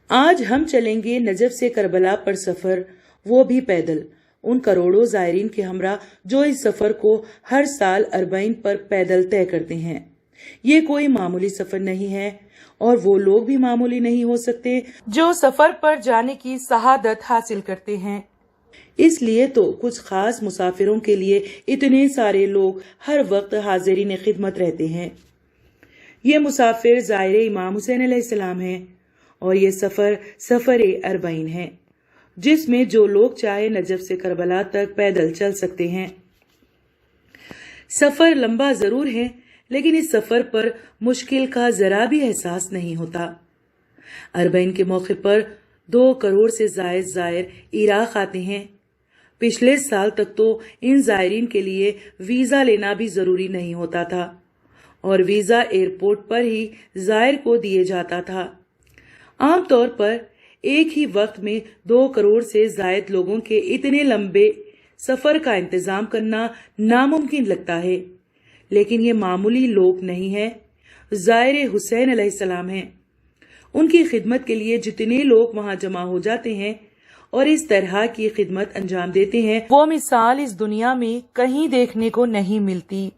آج ہم چلیں گے نجف سے کربلا پر سفر، وہ بھی پیدل، ان کروڑوں زائرین کے ہمراہ جو اس سفر کو ہر سال اربعین پر پیدل طے کرتے ہیں۔ یہ کوئی معمولی سفر نہیں ہے، اور وہ لوگ بھی معمولی نہیں ہو سکتے جو سفر پر جانے کی شہادت حاصل کرتے ہیں۔ اس لیے تو کچھ خاص مسافروں کے لیے اتنے سارے لوگ ہر وقت حاضرین خدمت رہتے ہیں۔ یہ مسافر زائر امام حسین علیہ السلام ہیں، اور یہ سفر اربعین ہے، جس میں جو لوگ چاہے نجف سے کربلا تک پیدل چل سکتے ہیں۔ سفر لمبا ضرور ہے، لیکن اس سفر پر مشکل کا ذرا بھی احساس نہیں ہوتا۔ اربعین کے موقع پر 2 کروڑ سے زائد زائر عراق آتے ہیں۔ پچھلے سال تک تو ان زائرین کے لیے ویزا لینا بھی ضروری نہیں ہوتا تھا، اور ویزا ایئرپورٹ پر ہی زائر کو دیے جاتا تھا۔ عام طور پر ایک ہی وقت میں 2 کروڑ سے زائد لوگوں کے اتنے لمبے سفر کا انتظام کرنا ناممکن لگتا ہے، لیکن یہ معمولی لوگ نہیں ہیں، زائر حسین علیہ السلام ہیں۔ ان کی خدمت کے لیے جتنے لوگ وہاں جمع ہو جاتے ہیں اور اس طرح کی خدمت انجام دیتے ہیں، وہ مثال اس دنیا میں کہیں دیکھنے کو نہیں ملتی۔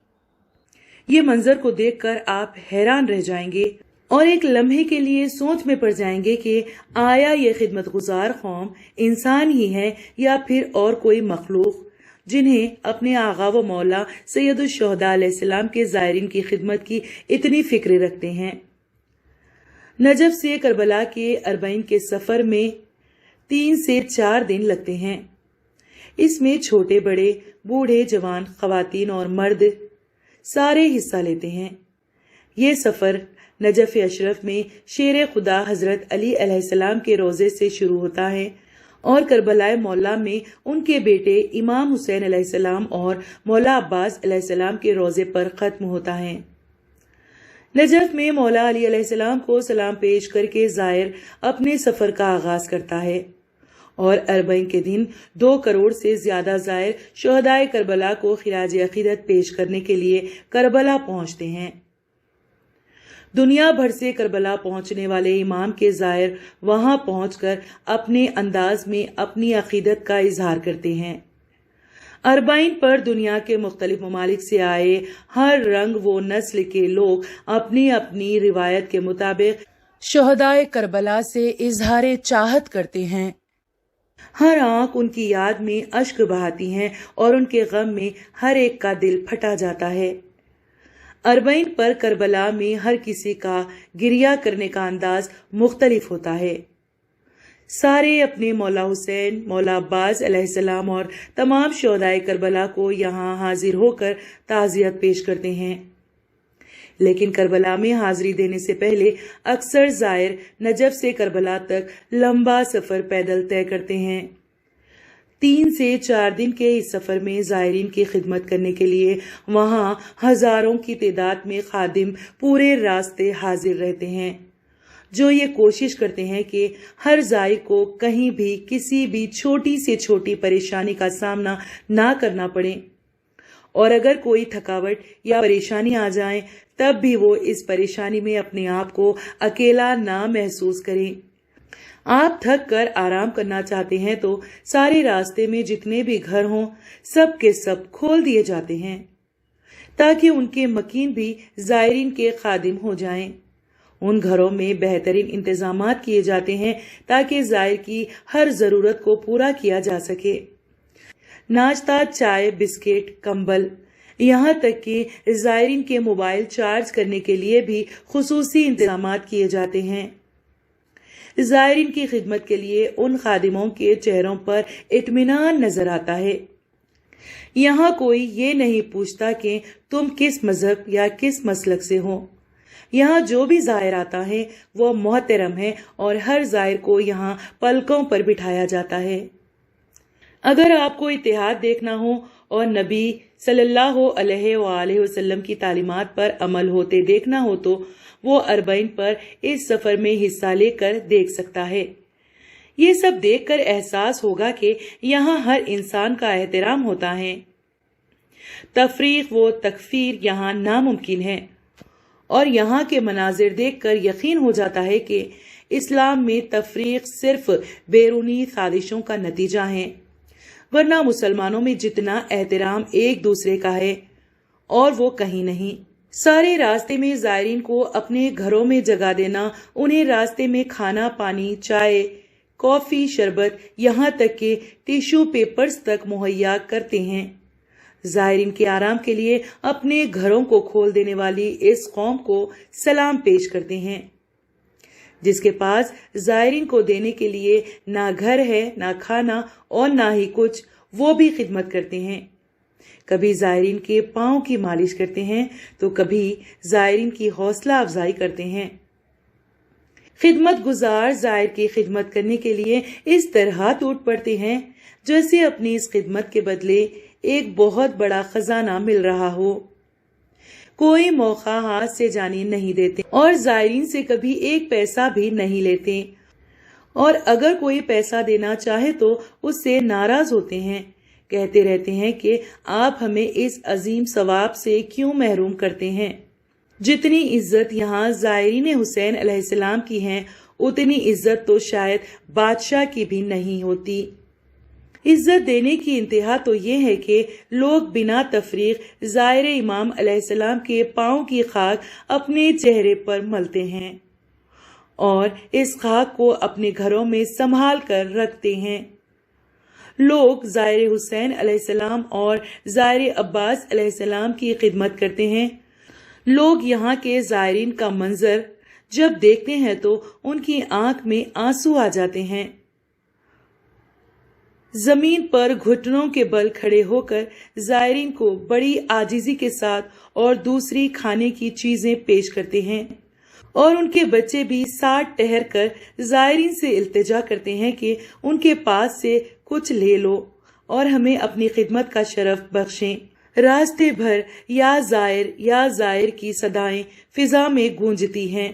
یہ منظر کو دیکھ کر آپ حیران رہ جائیں گے اور ایک لمحے کے لیے سوچ میں پڑ جائیں گے کہ آیا یہ خدمت گزار قوم انسان ہی ہے یا پھر اور کوئی مخلوق، جنہیں اپنے آغا و مولا سید الشہداء علیہ السلام کے زائرین کی خدمت کی اتنی فکر رکھتے ہیں۔ نجف سے کربلا کے اربعین کے سفر میں 3 سے 4 دن لگتے ہیں۔ اس میں چھوٹے بڑے، بوڑھے جوان، خواتین اور مرد سارے حصہ لیتے ہیں۔ یہ سفر نجف اشرف میں شیر خدا حضرت علی علیہ السلام کے روضے سے شروع ہوتا ہے، اور کربلا مولا میں ان کے بیٹے امام حسین علیہ السلام اور مولا عباس علیہ السلام کے روضے پر ختم ہوتا ہے۔ نجف میں مولا علی علیہ السلام کو سلام پیش کر کے زائر اپنے سفر کا آغاز کرتا ہے، اور اربعین کے دن 2 کروڑ سے زیادہ زائر شہدائے کربلا کو خراج عقیدت پیش کرنے کے لیے کربلا پہنچتے ہیں۔ دنیا بھر سے کربلا پہنچنے والے امام کے زائر وہاں پہنچ کر اپنے انداز میں اپنی عقیدت کا اظہار کرتے ہیں۔ اربعین پر دنیا کے مختلف ممالک سے آئے ہر رنگ و نسل کے لوگ اپنی اپنی روایت کے مطابق شہدائے کربلا سے اظہار چاہت کرتے ہیں۔ ہر آنکھ ان کی یاد میں اشک بہاتی ہیں، اور ان کے غم میں ہر ایک کا دل پھٹا جاتا ہے۔ اربعین پر کربلا میں ہر کسی کا گریہ کرنے کا انداز مختلف ہوتا ہے۔ سارے اپنے مولا حسین، مولا عباس علیہ السلام اور تمام شہدائے کربلا کو یہاں حاضر ہو کر تعزیت پیش کرتے ہیں، لیکن کربلا میں حاضری دینے سے پہلے اکثر زائر نجف سے کربلا تک لمبا سفر پیدل طے کرتے ہیں۔ 3 سے 4 دن کے اس سفر میں زائرین کی خدمت کرنے کے لیے وہاں ہزاروں کی تعداد میں خادم پورے راستے حاضر رہتے ہیں، جو یہ کوشش کرتے ہیں کہ ہر زائر کو کہیں بھی کسی بھی چھوٹی سے چھوٹی پریشانی کا سامنا نہ کرنا پڑے، اور اگر کوئی تھکاوٹ یا پریشانی آ جائے تب بھی وہ اس پریشانی میں اپنے آپ کو اکیلا نہ محسوس کریں۔ آپ تھک کر آرام کرنا چاہتے ہیں تو سارے راستے میں جتنے بھی گھر ہوں سب کے سب کھول دیے جاتے ہیں، تاکہ ان کے مکین بھی زائرین کے خادم ہو جائیں۔ ان گھروں میں بہترین انتظامات کیے جاتے ہیں تاکہ زائر کی ہر ضرورت کو پورا کیا جا سکے۔ ناشتہ، چائے، بسکٹ، کمبل، یہاں تک کہ زائرین کے موبائل چارج کرنے کے لیے بھی خصوصی انتظامات کیے جاتے ہیں۔ زائرین کی خدمت کے لیے ان خادموں کے چہروں پر اطمینان نظر آتا ہے۔ یہاں کوئی یہ نہیں پوچھتا کہ تم کس مذہب یا کس مسلک سے ہو۔ یہاں جو بھی زائر آتا ہے وہ محترم ہے، اور ہر زائر کو یہاں پلکوں پر بٹھایا جاتا ہے۔ اگر آپ کو اتحاد دیکھنا ہو اور نبی صلی اللہ علیہ وآلہ وسلم کی تعلیمات پر عمل ہوتے دیکھنا ہو تو وہ اربعین پر اس سفر میں حصہ لے کر دیکھ سکتا ہے۔ یہ سب دیکھ کر احساس ہوگا کہ یہاں ہر انسان کا احترام ہوتا ہے۔ تفریق و تکفیر یہاں ناممکن ہے، اور یہاں کے مناظر دیکھ کر یقین ہو جاتا ہے کہ اسلام میں تفریق صرف بیرونی سازشوں کا نتیجہ ہے، ورنہ مسلمانوں میں جتنا احترام ایک دوسرے کا ہے اور وہ کہیں نہیں۔ سارے راستے میں زائرین کو اپنے گھروں میں جگہ دینا، انہیں راستے میں کھانا پانی، چائے، کافی، شربت، یہاں تک کہ ٹیشو پیپرز تک مہیا کرتے ہیں۔ زائرین کے آرام کے لیے اپنے گھروں کو کھول دینے والی اس قوم کو سلام پیش کرتے ہیں، جس کے پاس زائرین کو دینے کے لیے نہ گھر ہے، نہ کھانا اور نہ ہی کچھ، وہ بھی خدمت کرتے ہیں۔ کبھی زائرین کے پاؤں کی مالش کرتے ہیں تو کبھی زائرین کی حوصلہ افزائی کرتے ہیں۔ خدمت گزار زائر کی خدمت کرنے کے لیے اس طرح ٹوٹ پڑتے ہیں جیسے اپنی اس خدمت کے بدلے ایک بہت بڑا خزانہ مل رہا ہو۔ کوئی موقع ہاتھ سے جانے نہیں دیتے اور زائرین سے کبھی ایک پیسہ بھی نہیں لیتے، اور اگر کوئی پیسہ دینا چاہے تو اس سے ناراض ہوتے ہیں، کہتے رہتے ہیں کہ آپ ہمیں اس عظیم ثواب سے کیوں محروم کرتے ہیں۔ جتنی عزت یہاں زائرین حسین علیہ السلام کی ہیں، اتنی عزت تو شاید بادشاہ کی بھی نہیں ہوتی۔ عزت دینے کی انتہا تو یہ ہے کہ لوگ بنا تفریق زائر امام علیہ السلام کے پاؤں کی خاک اپنے چہرے پر ملتے ہیں اور اس خاک کو اپنے گھروں میں سنبھال کر رکھتے ہیں۔ لوگ زائر حسین علیہ السلام اور زائر عباس علیہ السلام کی خدمت کرتے ہیں۔ لوگ یہاں کے زائرین کا منظر جب دیکھتے ہیں تو ان کی آنکھ میں آنسو آ جاتے ہیں۔ زمین پر گھٹنوں کے بل کھڑے ہو کر زائرین کو بڑی عاجزی کے ساتھ اور دوسری کھانے کی چیزیں پیش کرتے ہیں، اور ان کے بچے بھی ساتھ ٹہر کر زائرین سے التجا کرتے ہیں کہ ان کے پاس سے کچھ لے لو اور ہمیں اپنی خدمت کا شرف بخشیں۔ راستے بھر یا زائر کی صدائیں فضا میں گونجتی ہیں۔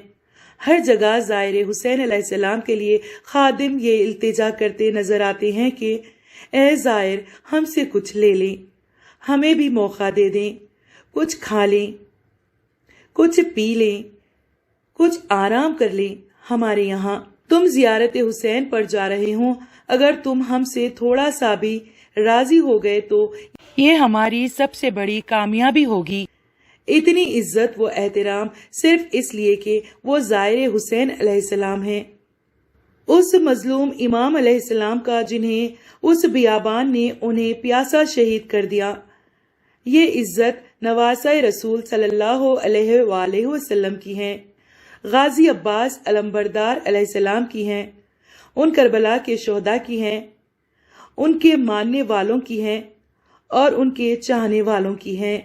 ہر جگہ زائر حسین علیہ السلام کے لیے خادم یہ التجا کرتے نظر آتے ہیں کہ اے زائر، ہم سے کچھ لے لیں، ہمیں بھی موقع دے دیں، کچھ کھا لیں، کچھ پی لیں، کچھ آرام کر لیں ہمارے یہاں۔ تم زیارت حسین پر جا رہے ہوں، اگر تم ہم سے تھوڑا سا بھی راضی ہو گئے تو یہ ہماری سب سے بڑی کامیابی ہوگی۔ اتنی عزت و احترام صرف اس لیے کہ وہ زائر حسین علیہ السلام ہیں، اس مظلوم امام علیہ السلام کا جنہیں اس بیابان نے انہیں پیاسا شہید کر دیا۔ یہ عزت نواسہ رسول صلی اللہ علیہ وآلہ وسلم کی ہیں، غازی عباس علمبردار علیہ السلام کی ہیں، ان کربلا کے شہداء کی ہیں، ان کے ماننے والوں کی ہیں اور ان کے چاہنے والوں کی ہیں۔